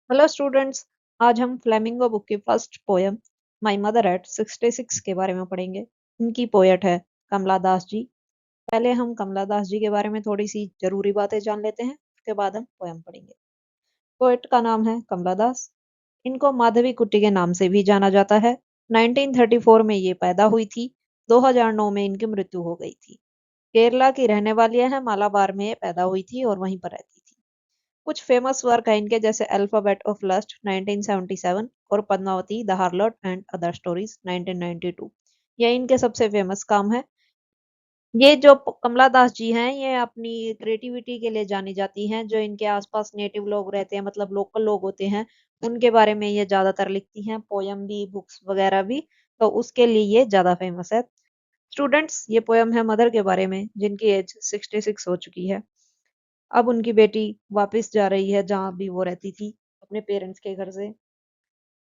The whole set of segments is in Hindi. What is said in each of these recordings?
Hello students. आज हम फ्लेमिंगो बुक की first poem my mother eight 66 के बारे में पढ़ेंगे। इनकी पोएट है कमला दास जी। पहले हम कमला दास जी के बारे में थोड़ी सी जरूरी बातें जान लेते हैं, उसके बाद हम पोयम पढ़ेंगे। पोएट का नाम है कमला दास। इनको माधवी कुट्टी के नाम से भी जाना जाता है। 1934 में ये पैदा हुई थी। 2009 में इनकी मृत्यु हो गई थी। केरला की रहने वाली है, मालाबार में पैदा हुई थी और वहीं पर रहती थी। कुछ फेमस वर्क है इनके, जैसे अल्फाबेट ऑफ लस्ट 1977 और Padmavati the harlot and other stories 1992। ये इनके सबसे फेमस काम है। ये जो कमला दास जी हैं, ये अपनी क्रिएटिविटी के लिए जानी जाती हैं। जो इनके आसपास नेटिव लोग रहते हैं, मतलब लोकल लोग होते हैं, उनके बारे में ये ज्यादातर लिखती हैं, पोयम भी, बुक्स वगैरह भी। तो उसके लिए ये ज्यादा फेमस है। स्टूडेंट्स, ये पोयम है मदर के बारे में, जिनकी एज 66 हो चुकी है। अब उनकी बेटी वापस जा रही है जहां भी वो रहती थी, अपने पेरेंट्स के घर से।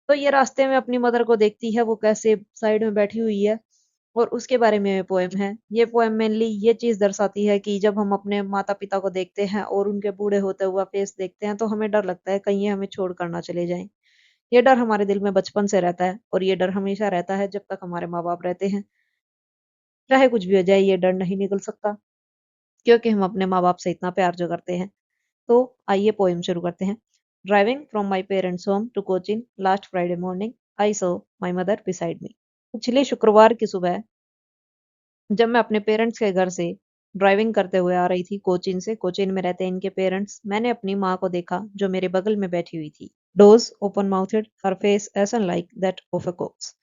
तो ये रास्ते में अपनी मदर को देखती है, वो कैसे साइड में बैठी हुई है, और उसके बारे में पोएम है। ये पोएम मेनली ये चीज दर्शाती है कि जब हम अपने माता पिता को देखते हैं और उनके बूढ़े होते हुआ फेस देखते हैं, तो हमें डर लगता है कहीं ये हमें छोड़ कर ना चले जाएं। ये डर हमारे दिल में बचपन से रहता है, और ये डर हमेशा रहता है जब तक हमारे माँ बाप रहते हैं। चाहे कुछ भी हो जाए, ये डर नहीं निकल सकता, क्योंकि हम अपने माँ बाप से इतना प्यार जो करते हैं। तो आइए पोएम शुरू करते हैं। Driving from my parents home to Cochin last Friday morning, I saw my mother beside me. पिछले शुक्रवार की सुबह, जब मैं अपने पेरेंट्स के घर से ड्राइविंग करते हुए आ रही थी कोचिन से, कोचिन में रहते हैं इनके पेरेंट्स, मैंने अपनी माँ को देखा जो मेरे बगल में बैठी हुई थी। Dozed open mouthed, her face ashen like that of a corpse.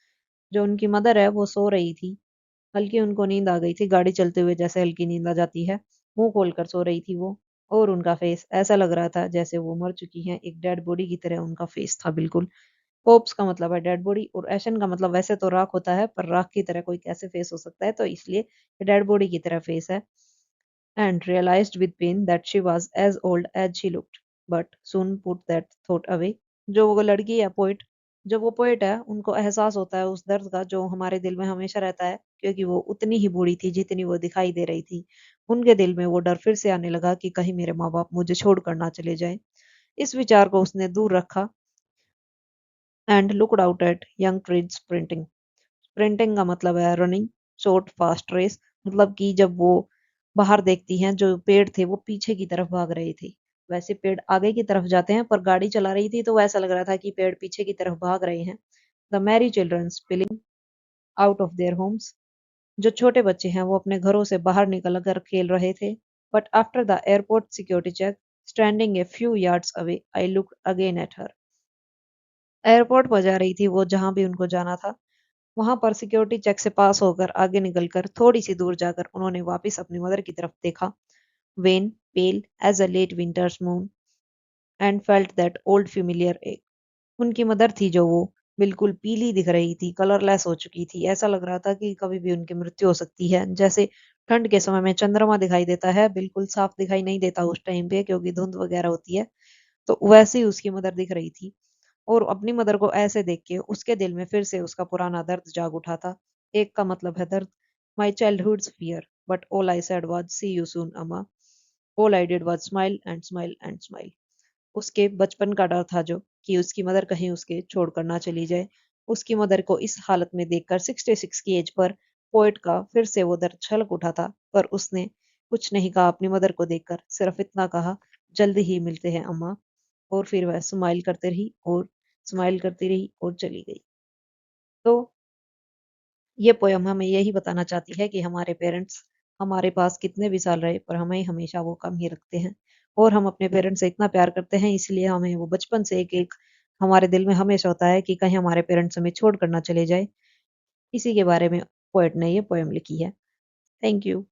जो उनकी मदर है वो सो रही थी। हल्की उनको नींद आ गई थी, गाड़ी चलते हुए जैसे हल्की नींद आ जाती है। मुंह खोलकर सो रही थी वो, और उनका फेस ऐसा लग रहा था जैसे वो मर चुकी हैं, एक डेड बॉडी की तरह उनका फेस था बिल्कुल। कोप्स का मतलब है डेड बॉडी, और एशन का मतलब वैसे तो राख होता है, पर राख की तरह कोई कैसे फेस हो सकता है, तो इसलिए डेड बॉडी की तरह फेस है। And realised with pain that she was as old as she looked, but soon put that thought away. जो वो लड़की है पोइट, जो वो पोइट है, उनको एहसास होता है उस दर्द का जो हमारे दिल में हमेशा रहता है, क्योंकि वो उतनी ही बूढ़ी थी जितनी वो दिखाई दे रही थी। उनके दिल में वो डर फिर से आने लगा कि कहीं मेरे माँ बाप मुझे छोड़कर ना चले जाएं। इस विचार को उसने दूर रखा and looked out at young trees sprinting. Sprinting का मतलब है रनिंग, शॉर्ट फास्ट रेस। मतलब कि जब वो बाहर देखती हैं, जो पेड़ थे वो पीछे की तरफ भाग रहे थे। वैसे पेड़ आगे की तरफ जाते हैं, पर गाड़ी चला रही थी तो वैसा लग रहा था कि पेड़ पीछे की तरफ भाग रहे हैं। The Mary children spilling out of their homes. जो छोटे बच्चे हैं वो अपने घरों से बाहर निकल कर खेल रहे थे। But after the airport security check, standing a few yards away, I look again at her. Airport पर जा रही थी वो, जहां भी उनको जाना था। वहां पर सिक्योरिटी चेक से पास होकर आगे निकलकर थोड़ी सी दूर जाकर उन्होंने वापस अपनी मदर की तरफ देखा। Wan, pale as a late winter's moon, and felt that old familiar ache. उनकी मदर थी जो वो बिल्कुल पीली दिख रही थी, कलरलेस हो चुकी थी। ऐसा लग रहा था कि कभी भी उनकी मृत्यु हो सकती है। जैसे ठंड के समय में चंद्रमा दिखाई देता है, बिल्कुल साफ दिखाई नहीं देता उस टाइम पे, क्योंकि धुंध वगैरह होती है। तो वैसे ही उसकी मदर दिख रही थी। और अपनी मदर को ऐसे देख के उसके दिल में फिर से उसका पुराना दर्द जाग उठा था। एक का मतलब है दर्द। My childhood's fear, but all I said was see you soon amma. All I did was smile and smile and smile. उसके बचपन का डर था जो, कि उसकी मदर कहीं उसके छोड़कर ना चली जाए। उसकी मदर को इस हालत में देखकर 66 की एज पर पोएट का फिर से वो दर्द छलक उठा था। पर उसने कुछ नहीं कहा अपनी मदर को देखकर, सिर्फ इतना कहा, जल्दी ही मिलते हैं अम्मा। और फिर वह स्माइल करते रही और स्माइल करती रही और चली गई। तो ये पोयम हमें यही बताना चाहती है कि हमारे पेरेंट्स हमारे पास कितने भी साल रहे, पर हमें हमेशा वो कम ही रखते हैं। और हम अपने पेरेंट्स से इतना प्यार करते हैं, इसलिए हमें वो बचपन से एक एक हमारे दिल में हमेशा होता है कि कहीं हमारे पेरेंट्स हमें छोड़ कर ना चले जाए। इसी के बारे में पोएट ने ये पोयम लिखी है। Thank you.